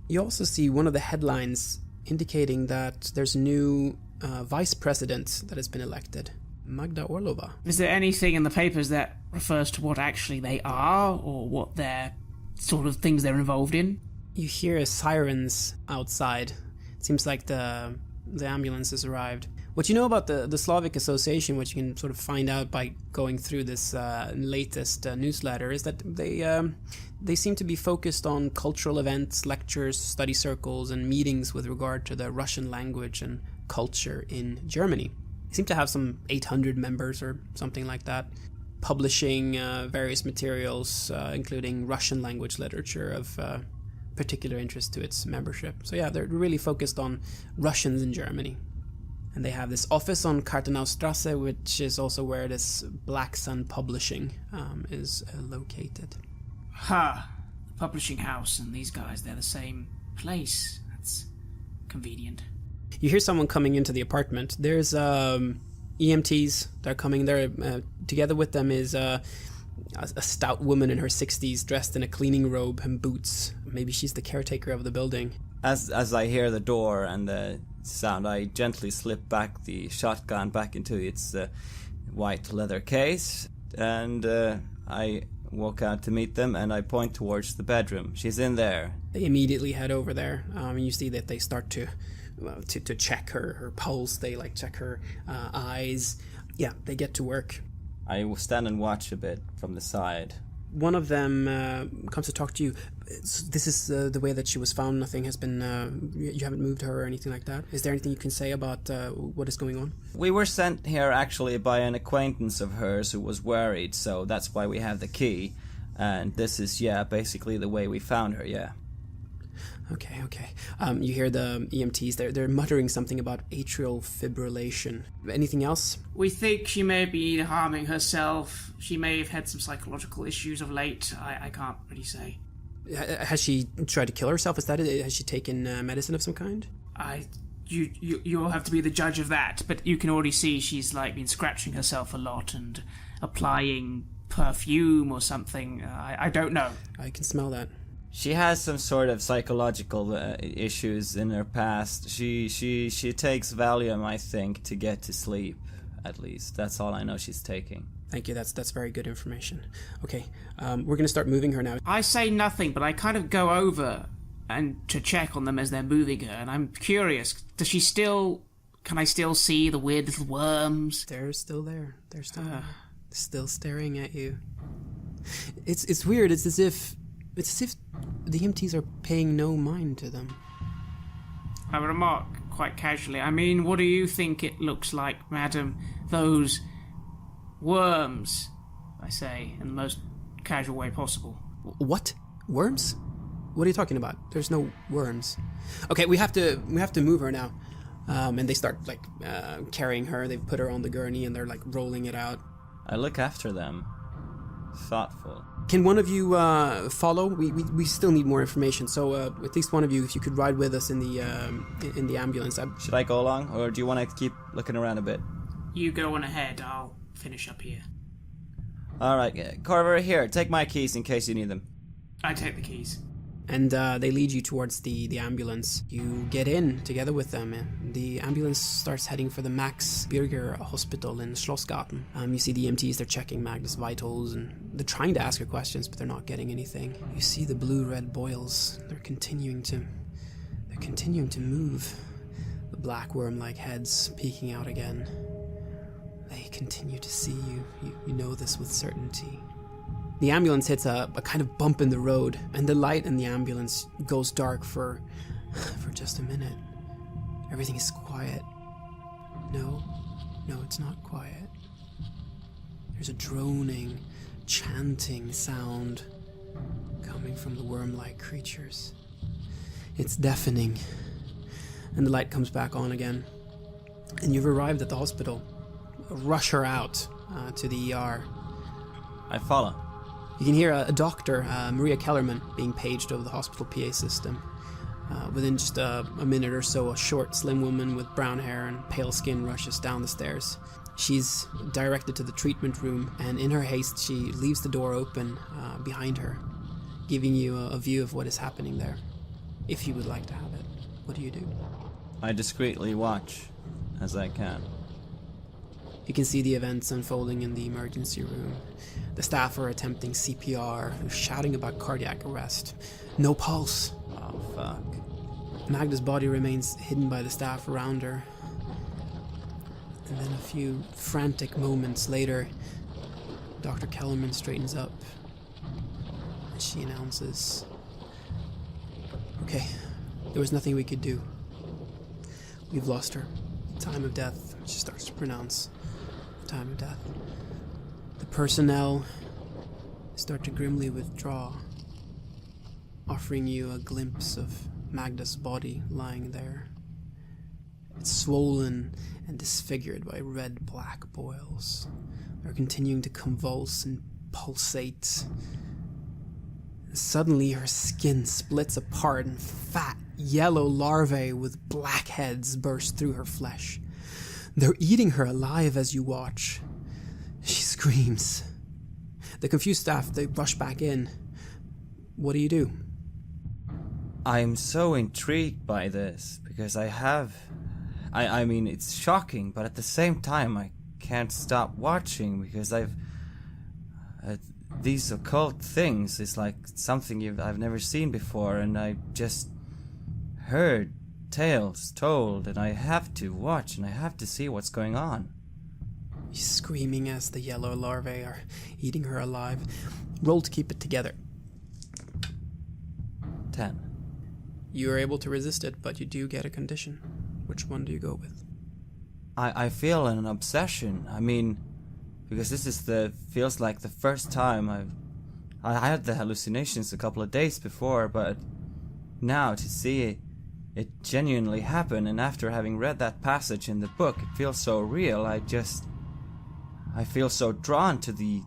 you also see one of the headlines indicating that there's a new vice president that has been elected, Magda Orlova. Is there anything in the papers that refers to what actually they are, or what their sort of things they're involved in? You hear sirens outside. It seems like the ambulance has arrived. What you know about the Slavic Association, which you can sort of find out by going through this latest newsletter, is that they seem to be focused on cultural events, lectures, study circles, and meetings with regard to the Russian language and culture in Germany. They seem to have some 800 members or something like that, publishing various materials, including Russian language literature of particular interest to its membership. So yeah, they're really focused on Russians in Germany. And they have this office on Kardinalstrasse, which is also where this Black Sun Publishing is located. Ha! The publishing house and these guys, they're the same place. That's convenient. You hear someone coming into the apartment. There's EMTs that are coming there. Together with them is a stout woman in her 60s dressed in a cleaning robe and boots. Maybe she's the caretaker of the building. As I hear the door and the sound, I gently slip back the shotgun back into its white leather case, and I walk out to meet them, and I point towards the bedroom. She's in there. They immediately head over there. You see that they start to check her pulse. They check her eyes. Yeah, they get to work. I will stand and watch a bit from the side. One of them comes to talk to you. This is the way that she was found. Nothing has been... you haven't moved her or anything like that. Is there anything you can say about what is going on? We were sent here actually by an acquaintance of hers who was worried, so that's why we have the key. And this is, basically the way we found her, yeah. Okay. You hear the EMTs, they're muttering something about atrial fibrillation. Anything else? We think she may be harming herself. She may have had some psychological issues of late. I can't really say. Has she tried to kill herself? Is that it? Has she taken medicine of some kind? You'll have to be the judge of that, but you can already see she's been scratching herself a lot and applying perfume or something. I don't know. I can smell that. She has some sort of psychological issues in her past. She takes Valium, I think, to get to sleep, at least. That's all I know she's taking. Thank you, that's very good information. Okay, we're going to start moving her now. I say nothing, but I kind of go over and to check on them as they're moving her, and I'm curious, can I still see the weird little worms? They're still there. They're still staring at you. It's weird, it's as if the EMTs are paying no mind to them. I remark quite casually, what do you think it looks like, madam? Those worms, I say, in the most casual way possible. What? Worms? What are you talking about? There's no worms. Okay, we have to move her now. And they start carrying her. They put her on the gurney and they're rolling it out. I look after them. Thoughtful. Can one of you follow? We still need more information. So at least one of you, if you could ride with us in the ambulance. Should I go along, or do you want to keep looking around a bit? You go on ahead. I'll finish up here. All right, Corver, here. Take my keys in case you need them. I take the keys. And they lead you towards the ambulance. You get in together with them, and the ambulance starts heading for the Max Birger Hospital in Schlossgarten. You see the EMTs, they're checking Magda's vitals, and they're trying to ask her questions, but they're not getting anything. You see the blue-red boils. They're continuing to move. The black worm-like heads peeking out again. They continue to see you. You know this with certainty. The ambulance hits a kind of bump in the road, and the light in the ambulance goes dark for just a minute. Everything is quiet. No, it's not quiet. There's a droning, chanting sound coming from the worm-like creatures. It's deafening, and the light comes back on again. And you've arrived at the hospital. Rush her out to the ER. I follow. You can hear a doctor, Maria Kellerman, being paged over the hospital PA system. Within just a minute or so, a short, slim woman with brown hair and pale skin rushes down the stairs. She's directed to the treatment room, and in her haste, she leaves the door open behind her, giving you a view of what is happening there. If you would like to have it, what do you do? I discreetly watch as I can. You can see the events unfolding in the emergency room. The staff are attempting CPR, they're shouting about cardiac arrest. No pulse. Oh, fuck. Magda's body remains hidden by the staff around her. And then a few frantic moments later, Dr. Kellerman straightens up, and she announces, "Okay, there was nothing we could do. We've lost her. Time of death." She starts to pronounce time of death. The personnel start to grimly withdraw, offering you a glimpse of Magda's body lying there. It's swollen and disfigured by red-black boils. They're continuing to convulse and pulsate. Suddenly, her skin splits apart and fat, yellow larvae with black heads burst through her flesh. They're eating her alive as you watch. She screams. The confused staff, they rush back in. What do you do? I'm so intrigued by this because I mean, it's shocking, but at the same time, I can't stop watching because these occult things is like something I've never seen before, and I just heard tales told, and I have to watch and I have to see what's going on. She's screaming as the yellow larvae are eating her alive. Roll to keep it together. 10. You are able to resist it, but you do get a condition. Which one do you go with? I feel an obsession. I mean, because this is feels like the first time I had the hallucinations a couple of days before, but now to see it genuinely happen, and after having read that passage in the book, it feels so real. I feel so drawn to the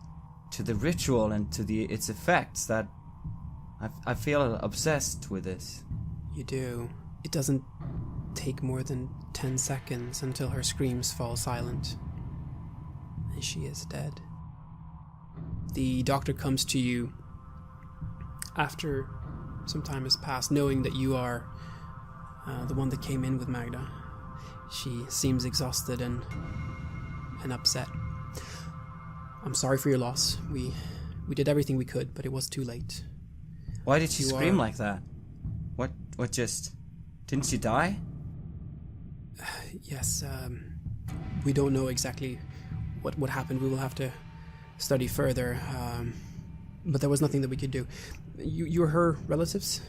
ritual and to its effects that I feel obsessed with this. You do. It doesn't take more than 10 seconds until her screams fall silent, and she is dead. The doctor comes to you after some time has passed, knowing that you are the one that came in with Magda. She seems exhausted and upset. I'm sorry for your loss. We did everything we could, but it was too late. Why did she scream like that? What just... Didn't she die? Yes, we don't know exactly what happened. We will have to study further, but there was nothing that we could do. You're her relatives?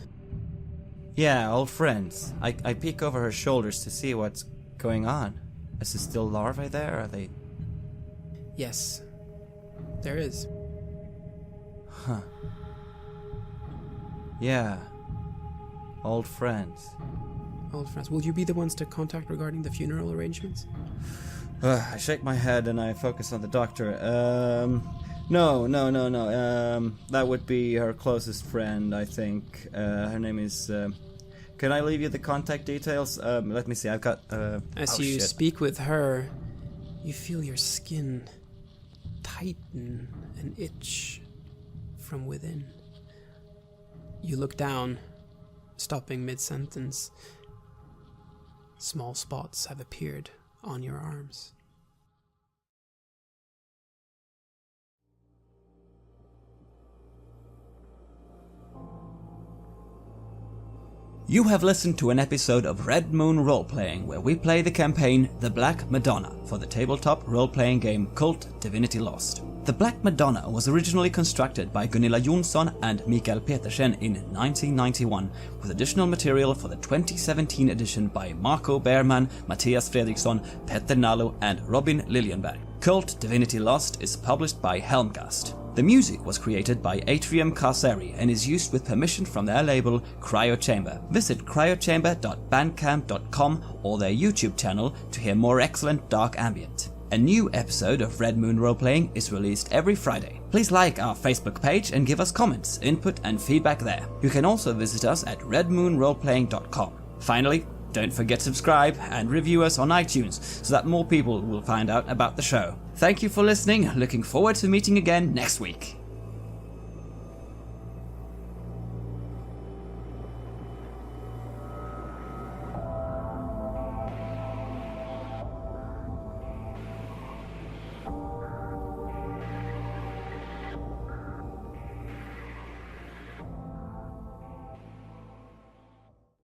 Yeah, old friends. I peek over her shoulders to see what's going on. Is there still larvae there? Are they... Yes, there is. Huh. Yeah. Old friends. Old friends. Will you be the ones to contact regarding the funeral arrangements? I shake my head and I focus on the doctor. No. That would be her closest friend, I think. Her name is... Can I leave you the contact details? Let me see, I've got... As you speak with her, you feel your skin tighten and itch from within. You look down, stopping mid-sentence. Small spots have appeared on your arms. You have listened to an episode of Red Moon Roleplaying, where we play the campaign The Black Madonna for the tabletop role-playing game Kult Divinity Lost. The Black Madonna was originally constructed by Gunilla Jonsson and Mikael Petersen in 1991, with additional material for the 2017 edition by Marco Beerman, Mattias Fredriksson, Petter Nalo and Robin Liljenberg. Kult Divinity Lost is published by Helmgast. The music was created by Atrium Carceri and is used with permission from their label Cryo Chamber. Visit cryochamber.bandcamp.com or their YouTube channel to hear more excellent dark ambient. A new episode of Red Moon Roleplaying is released every Friday. Please like our Facebook page and give us comments, input and feedback there. You can also visit us at redmoonroleplaying.com. Finally, don't forget to subscribe and review us on iTunes so that more people will find out about the show. Thank you for listening, looking forward to meeting again next week.